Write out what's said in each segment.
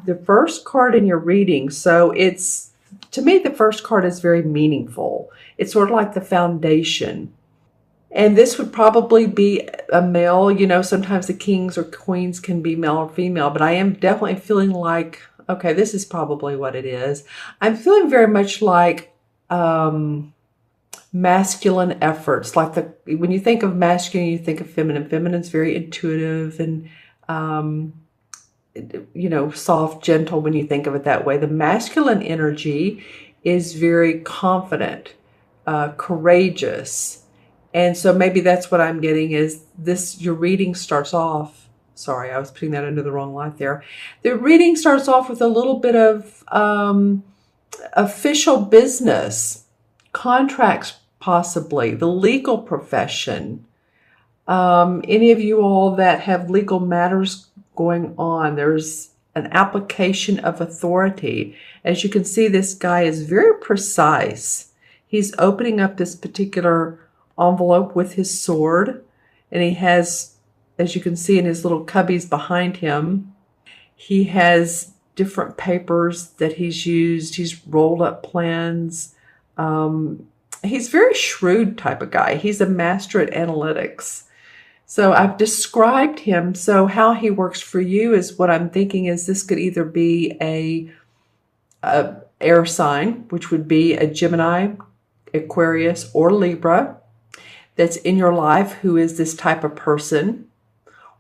the first card in your reading. So it's, to me, the first card is very meaningful. It's sort of like the foundation. And this would probably be a male. You know, sometimes the kings or queens can be male or female, but I am definitely feeling like, okay, this is probably what it is. I'm feeling very much like masculine efforts. Like when you think of masculine, you think of feminine. Feminine's very intuitive and, soft, gentle when you think of it that way. The masculine energy is very confident, courageous. And so maybe that's what I'm getting is this, your reading starts off, sorry, I was putting that under the wrong light there. The reading starts off with a little bit of official business, contracts possibly, the legal profession. Any of you all that have legal matters going on, there's an application of authority. As you can see, this guy is very precise. He's opening up this particular envelope with his sword, and he has, as you can see in his little cubbies behind him, he has different papers that he's used. He's rolled up plans. He's a very shrewd type of guy. He's a master at analytics. So I've described him. So how he works for you is, what I'm thinking is, this could either be a air sign, which would be a Gemini, Aquarius, or Libra that's in your life who is this type of person.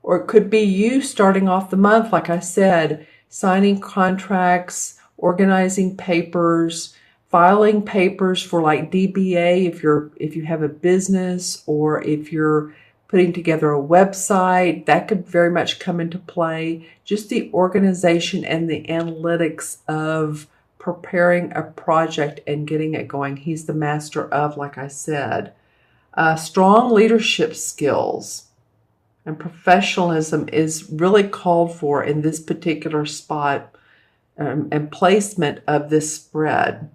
Or it could be you starting off the month, like I said, signing contracts, organizing papers, filing papers for like DBA if you have a business, or if you're putting together a website, that could very much come into play. Just the organization and the analytics of preparing a project and getting it going. He's the master of, like I said. Strong leadership skills and professionalism is really called for in this particular spot and placement of this spread.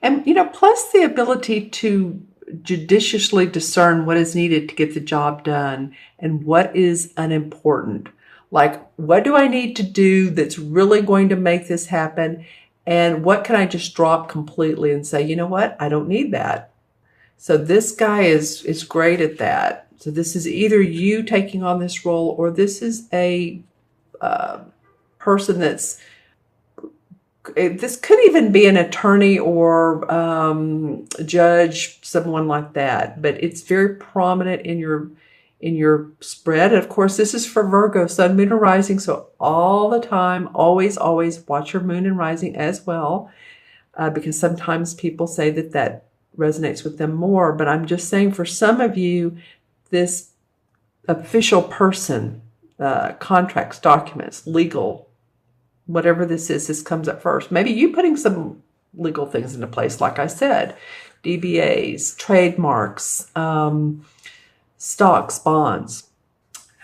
And, plus the ability to judiciously discern what is needed to get the job done and what is unimportant. Like, what do I need to do that's really going to make this happen? And what can I just drop completely and say, you know what, I don't need that. So this guy is great at that. So this is either you taking on this role, or this is a person that's, this could even be an attorney or judge, someone like that. But it's very prominent in your spread. And of course, this is for Virgo, Sun, Moon, and Rising. So all the time, always watch your Moon and Rising as well, because sometimes people say that resonates with them more. But I'm just saying, for some of you, this official person, contracts, documents, legal, whatever this is, this comes up first. Maybe you putting some legal things into place, like I said, DBAs, trademarks, stocks, bonds.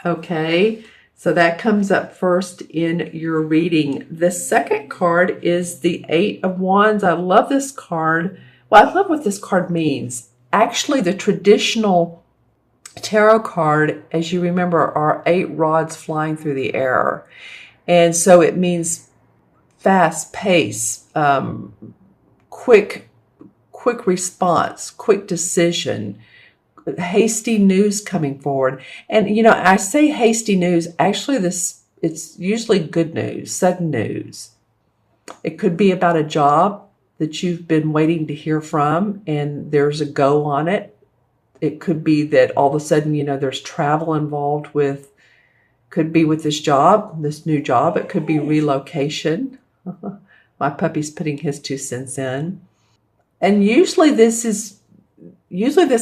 Okay, so that comes up first in your reading. The second card is the Eight of Wands. I love this card. Well, I love what this card means. Actually, the traditional tarot card, as you remember, are 8 rods flying through the air. And so it means fast pace, quick response, quick decision, hasty news coming forward. And, I say hasty news. Actually, it's usually good news, sudden news. It could be about a job that you've been waiting to hear from, and there's a go on it. It could be that all of a sudden, there's travel involved with, could be with this job, this new job. It could be relocation. My puppy's putting his 2 cents in. And usually this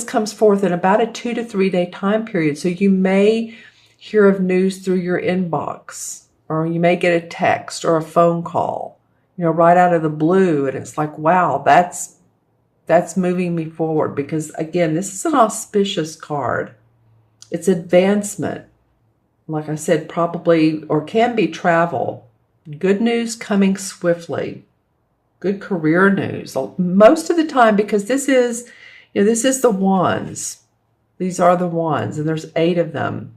comes forth in about a 2 to 3 day time period. So you may hear of news through your inbox, or you may get a text or a phone call, right out of the blue. And it's like, wow, that's moving me forward, because again, this is an auspicious card. It's advancement. Like I said, probably, or can be, travel. Good news coming swiftly. Good career news. Most of the time, because this is the wands. These are the wands, and there's 8 of them.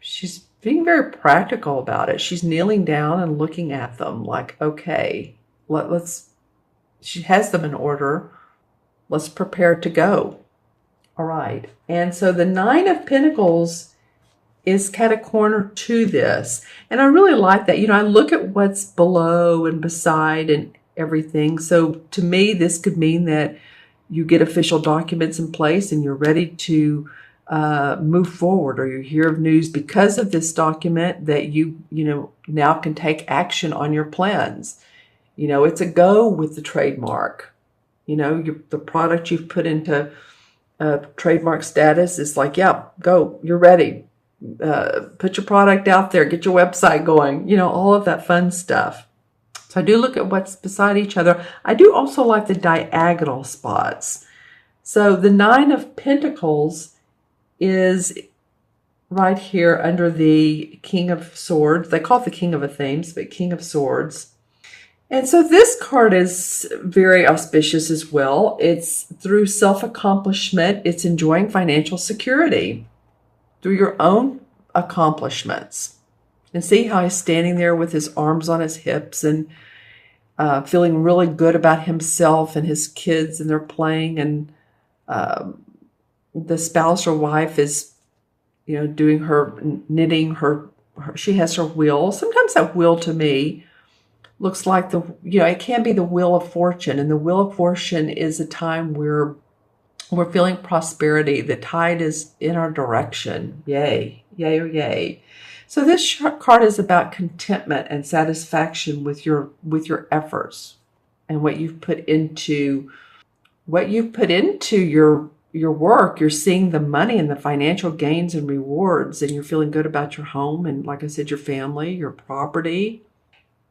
She's being very practical about it. She's kneeling down and looking at them like, okay, let's, she has them in order. Let's prepare to go. All right. And so the Nine of Pentacles is kind of corner to this. And I really like that. I look at what's below and beside and everything. So to me, this could mean that you get official documents in place and you're ready to move forward, or you hear of news because of this document that you now can take action on your plans. It's a go with the trademark. The product you've put into trademark status is like, yeah, go, you're ready. Put your product out there, get your website going, all of that fun stuff. So I do look at what's beside each other. I do also like the diagonal spots. So the Nine of Pentacles is right here under the King of Swords. They call it the King of Athenes, but King of Swords. And so this card is very auspicious as well. It's through self-accomplishment. It's enjoying financial security through your own accomplishments. And see how he's standing there with his arms on his hips and feeling really good about himself and his kids, and they're playing, and the spouse or wife is, doing her knitting, her she has her wheel. Sometimes that wheel to me looks like it can be the Wheel of Fortune. And the Wheel of Fortune is a time where we're feeling prosperity. The tide is in our direction. Yay, yay, or yay. So this card is about contentment and satisfaction with your efforts and what you've put into your work. You're seeing the money and the financial gains and rewards, and you're feeling good about your home and, like I said, your family, your property.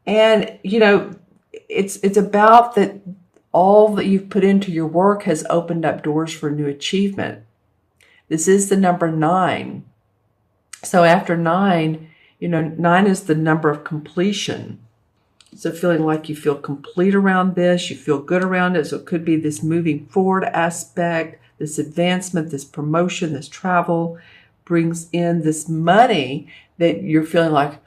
And, it's about that all that you've put into your work has opened up doors for new achievement. This is the number 9. So after 9, 9 is the number of completion. So feeling like you feel complete around this, you feel good around it. So it could be this moving forward aspect, this advancement, this promotion, this travel brings in this money that you're feeling like,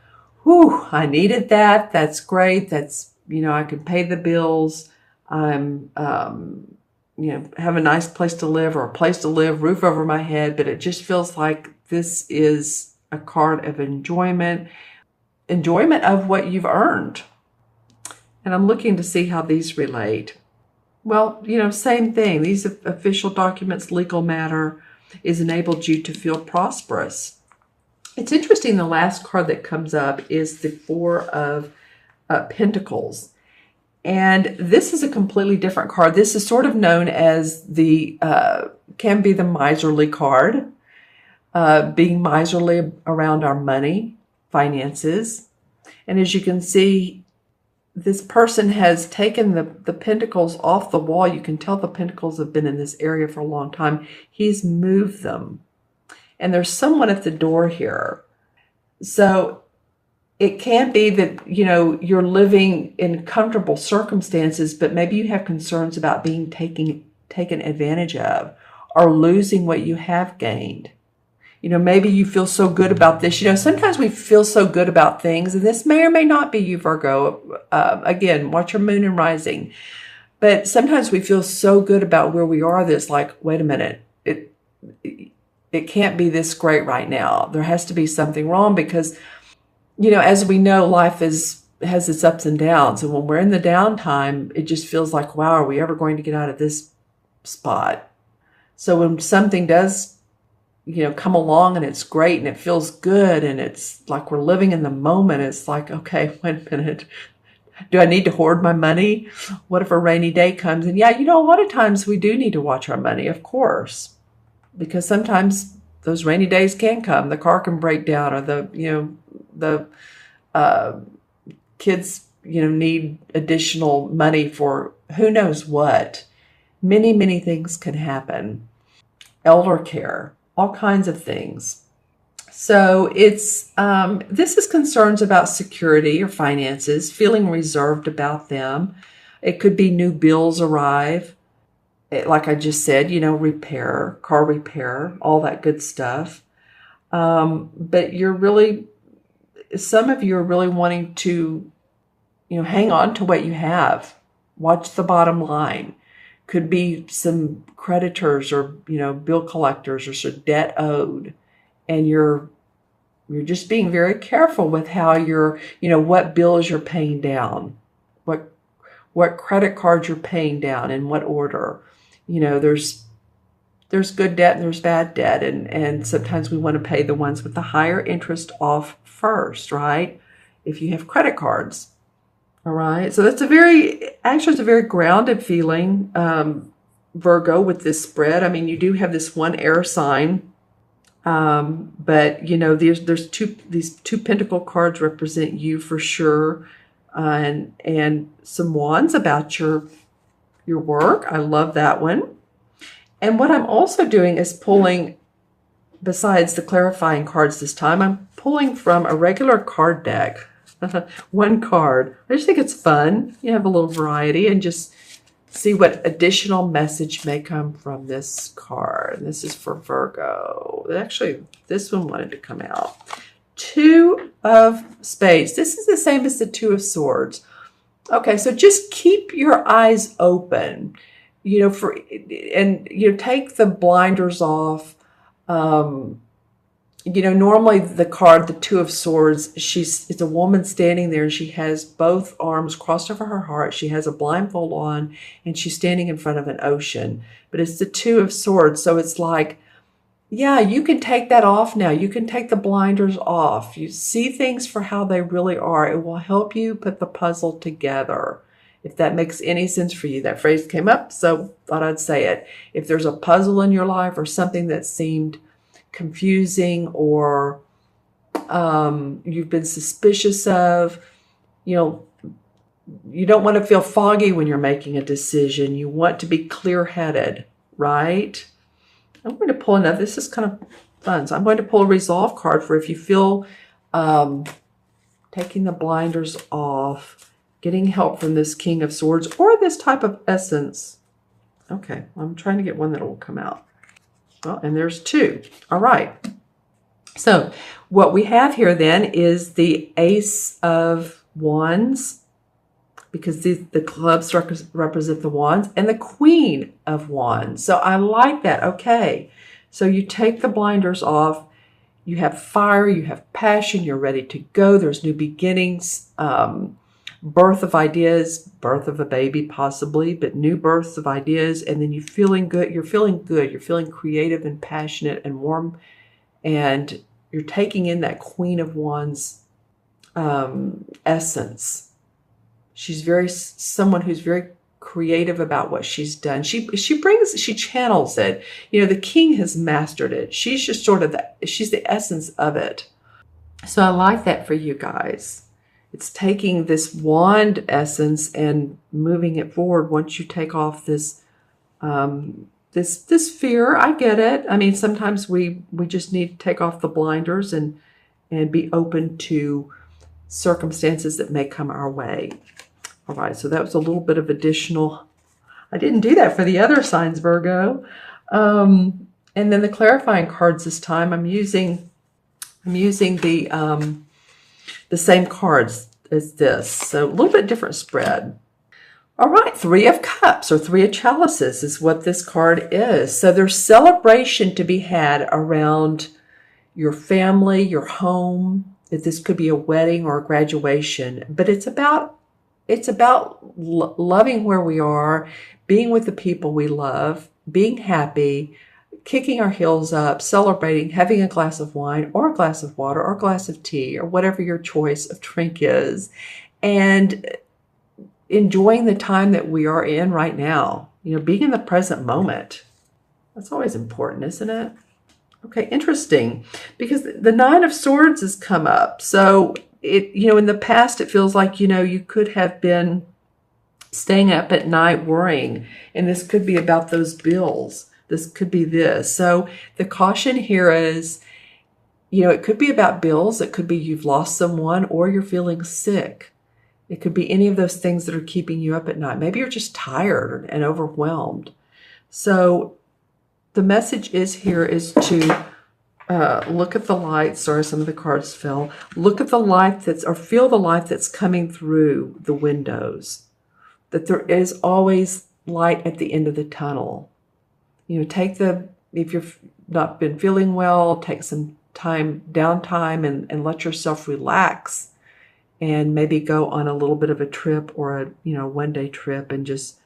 whew, I needed that. That's great. That's, I can pay the bills. I'm, have a nice place to live, or a place to live, roof over my head. But it just feels like this is a card of enjoyment of what you've earned. And I'm looking to see how these relate. Well, same thing. These official documents, legal matter, is enabled you to feel prosperous. It's interesting, the last card that comes up is the Four of Pentacles. And this is a completely different card. This is sort of known as can be the miserly card, being miserly around our money, finances. And as you can see, this person has taken the pentacles off the wall. You can tell the pentacles have been in this area for a long time. He's moved them. And there's someone at the door here. So it can't be that, you're living in comfortable circumstances, but maybe you have concerns about being taken advantage of, or losing what you have gained. Maybe you feel so good about this. Sometimes we feel so good about things, and this may or may not be you, Virgo. Again, watch your moon and rising. But sometimes we feel so good about where we are that's like, wait a minute, it can't be this great right now. There has to be something wrong because, as we know, life has its ups and downs. And when we're in the downtime, it just feels like, wow, are we ever going to get out of this spot? So when something does, come along and it's great and it feels good and it's like we're living in the moment, it's like, okay, wait a minute. Do I need to hoard my money? What if a rainy day comes? And yeah, a lot of times we do need to watch our money, of course. Because sometimes those rainy days can come. The car can break down, or the kids, need additional money for who knows what. Many, many things can happen. Elder care, all kinds of things. So it's this is concerns about security or finances, feeling reserved about them. It could be new bills arrive. Like I just said, car repair, all that good stuff. But you're really some of you are really wanting to, hang on to what you have. Watch the bottom line. Could be some creditors or, bill collectors or some debt owed. And you're just being very careful with how you're, what bills you're paying down, what credit cards you're paying down, in what order. There's good debt and there's bad debt. And sometimes we want to pay the ones with the higher interest off first, right? If you have credit cards. All right. So that's it's a very grounded feeling, Virgo, with this spread. I mean, you do have this one air sign. But there's these two pentacle cards represent you for sure. And some wands about your work. I love that one. And what I'm also doing is pulling, besides the clarifying cards this time, I'm pulling from a regular card deck. One card. I just think it's fun. You have a little variety and just see what additional message may come from this card. This is for Virgo. Actually, this one wanted to come out. Two of Spades. This is the same as the Two of Swords. Okay, so just keep your eyes open, take the blinders off. Normally the card, the Two of Swords, it's a woman standing there and she has both arms crossed over her heart. She has a blindfold on and she's standing in front of an ocean. But it's the Two of Swords. So it's like, yeah, you can take that off now. You can take the blinders off. You see things for how they really are. It will help you put the puzzle together. If that makes any sense for you. That phrase came up, so thought I'd say it. If there's a puzzle in your life or something that seemed confusing or you've been suspicious of, you don't want to feel foggy when you're making a decision. You want to be clear-headed, right? I'm going to pull another. This is kind of fun. So I'm going to pull a resolve card for if you feel taking the blinders off, getting help from this King of Swords or this type of essence. Okay, I'm trying to get one that will come out. Well, and there's two. All right. So what we have here then is the Ace of Wands, because the clubs represent the wands, and the Queen of Wands. So I like that. Okay. So you take the blinders off. You have fire. You have passion. You're ready to go. There's new beginnings. Birth of ideas, birth of a baby possibly, but new births of ideas. And then you're feeling good. You're feeling creative and passionate and warm. And you're taking in that Queen of Wands essence. She's someone who's very creative about what she's done. She channels it. The king has mastered it. She's just she's the essence of it. So I like that for you guys. It's taking this wand essence and moving it forward once you take off this this fear. I get it. I mean, sometimes we just need to take off the blinders and be open to circumstances that may come our way. All right, so that was a little bit of additional. I didn't do that for the other signs, Virgo. And then the clarifying cards this time, I'm using the same cards as this. So a little bit different spread. All right, Three of Cups or Three of Chalices is what this card is. So there's celebration to be had around your family, your home. If this could be a wedding or a graduation, but it's about loving where we are, being with the people we love, being happy, kicking our heels up, celebrating, having a glass of wine or a glass of water or a glass of tea or whatever your choice of drink is, and enjoying the time that we are in right now. Being in the present moment. That's always important, isn't it? Okay, interesting, because the Nine of Swords has come up. So in the past, it feels like, you could have been staying up at night worrying, and this could be about those bills. This could be this. So the caution here is, it could be about bills. It could be you've lost someone or you're feeling sick. It could be any of those things that are keeping you up at night. Maybe you're just tired and overwhelmed. So the message is to look at the light. Sorry, some of the cards fell. Look at the light or feel the light that's coming through the windows. That there is always light at the end of the tunnel. You know, if you've not been feeling well, take some downtime and let yourself relax, and maybe go on a little bit of a trip, or a one-day trip, and just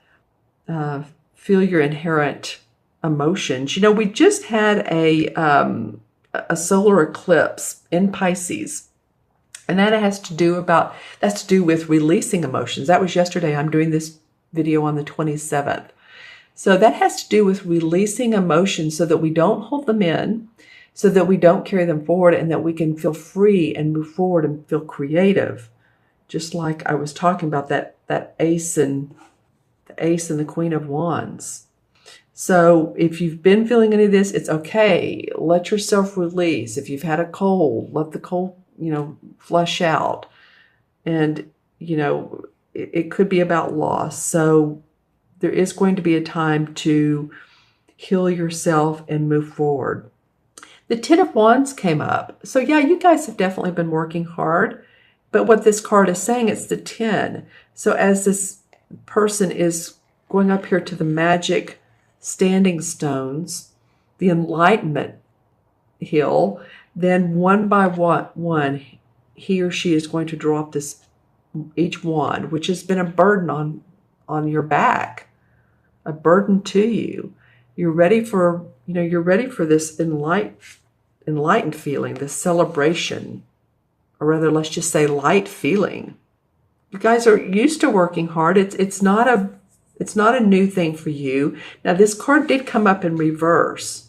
feel your inherent emotions. You know, we just had a solar eclipse in Pisces, and that's to do with releasing emotions. That was yesterday. I'm doing this video on the 27th. So that has to do with releasing emotions so that we don't hold them in, so that we don't carry them forward, and that we can feel free and move forward and feel creative. Just like I was talking about that ace and the Queen of Wands. So if you've been feeling any of this, it's okay. Let yourself release. If you've had a cold, let the cold, flush out. And, it could be about loss. So there is going to be a time to heal yourself and move forward. The Ten of Wands came up. So yeah, you guys have definitely been working hard. But what this card is saying, it's the 10. So as this person is going up here to the magic standing stones, the enlightenment hill, then one by one, he or she is going to draw up each wand, which has been a burden on your back, a burden to you. You're ready for this enlightened feeling, this celebration, or rather, let's just say light feeling. You guys are used to working hard. It's not a new thing for you. Now, this card did come up in reverse.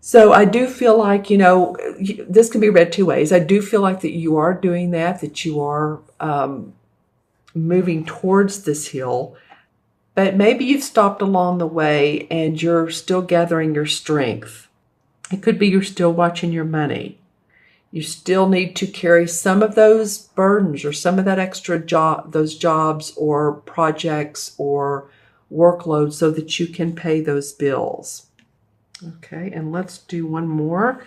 So I do feel like, this can be read two ways. I do feel like that you are doing that you are moving towards this hill. But maybe you've stopped along the way and you're still gathering your strength. It could be you're still watching your money. You still need to carry some of those burdens or some of that extra those jobs or projects or workload so that you can pay those bills. Okay, and let's do one more.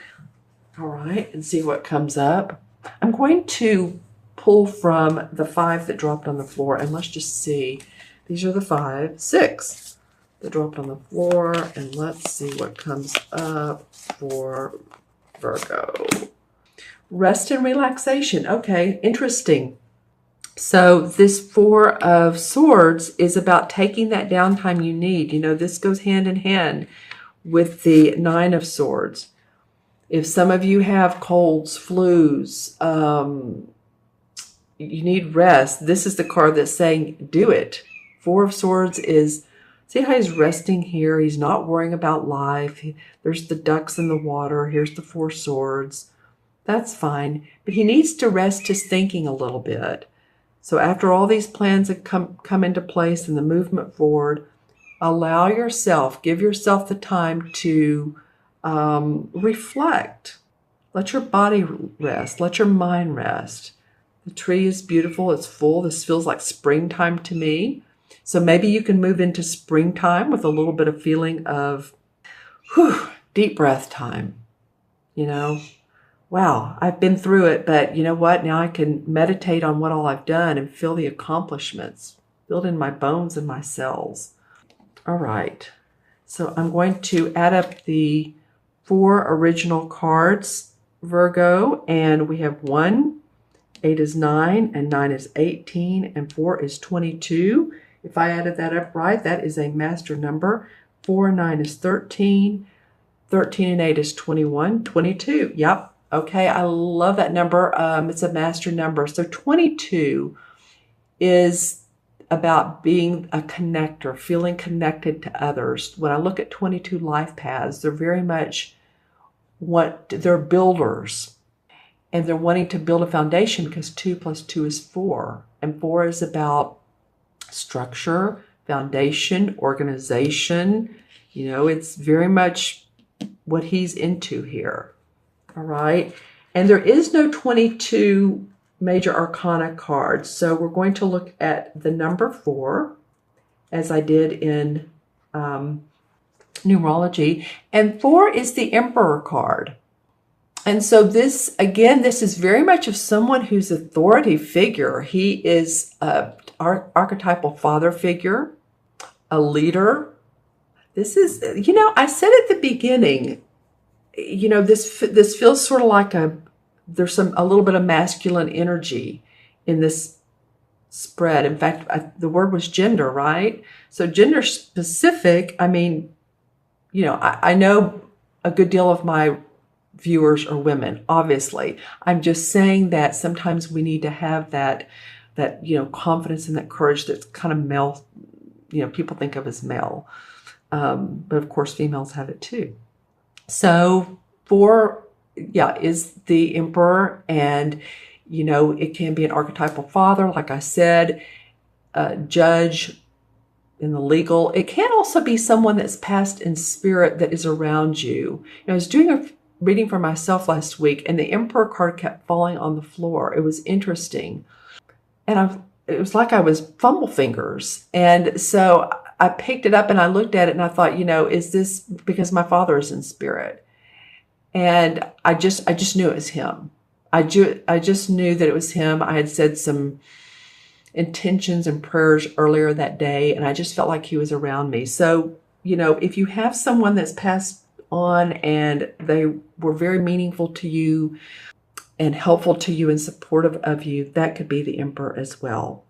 All right, and see what comes up. I'm going to pull from the 5 that dropped on the floor, and let's just see. These are the 6 that dropped on the floor, and let's see what comes up for Virgo. Rest and relaxation. Okay, interesting. So this 4 of Swords is about taking that downtime you need. This goes hand in hand with the 9 of Swords. If some of you have colds, flus, you need rest, this is the card that's saying do it. 4 of Swords is, see how he's resting here? He's not worrying about life. There's the ducks in the water. Here's the 4 swords. That's fine. But he needs to rest his thinking a little bit. So after all these plans have come into place and the movement forward, give yourself the time to reflect. Let your body rest. Let your mind rest. The tree is beautiful. It's full. This feels like springtime to me. So maybe you can move into springtime with a little bit of feeling of deep breath time. Wow, I've been through it, but you know what? Now I can meditate on what all I've done and feel the accomplishments, build in my bones and my cells. All right, so I'm going to add up the 4 original cards, Virgo, and we have 1, 8 is 9, and 9 is 18, and 4 is 22. If I added that up right, that is a master number. 4 and 9 is 13, 13 and 8 is 21, 22. Yep. Okay, I love that number. It's a master number. So 22 is about being a connector, feeling connected to others. When I look at 22 life paths, they're very much they're builders. And they're wanting to build a foundation because 2 plus 2 is 4. And 4 is about structure, foundation, organization. It's very much what he's into here. All right. And there is no 22 major arcana cards. So we're going to look at the number 4, as I did in numerology. And 4 is the Emperor card. And so this, again, this is very much of someone who's authority figure. He is a archetypal father figure, a leader. This is, I said at the beginning, this feels sort of like there's a little bit of masculine energy in this spread. In fact, the word was gender, right? So gender specific, I mean, I know a good deal of my viewers are women, obviously. I'm just saying that sometimes we need to have that confidence and that courage that's kind of male, people think of as male. But of course, females have it too. So is the Emperor, and it can be an archetypal father, like I said, judge in the legal. It can also be someone that's passed in spirit that is around you. I was doing a reading for myself last week, and the Emperor card kept falling on the floor. It was interesting. And it was like I was fumble fingers. And so I picked it up and I looked at it and I thought, is this because my father is in spirit? And I just knew it was him. I just knew that it was him. I had said some intentions and prayers earlier that day, and I just felt like he was around me. So, if you have someone that's passed on and they were very meaningful to you and helpful to you and supportive of you, that could be the Emperor as well.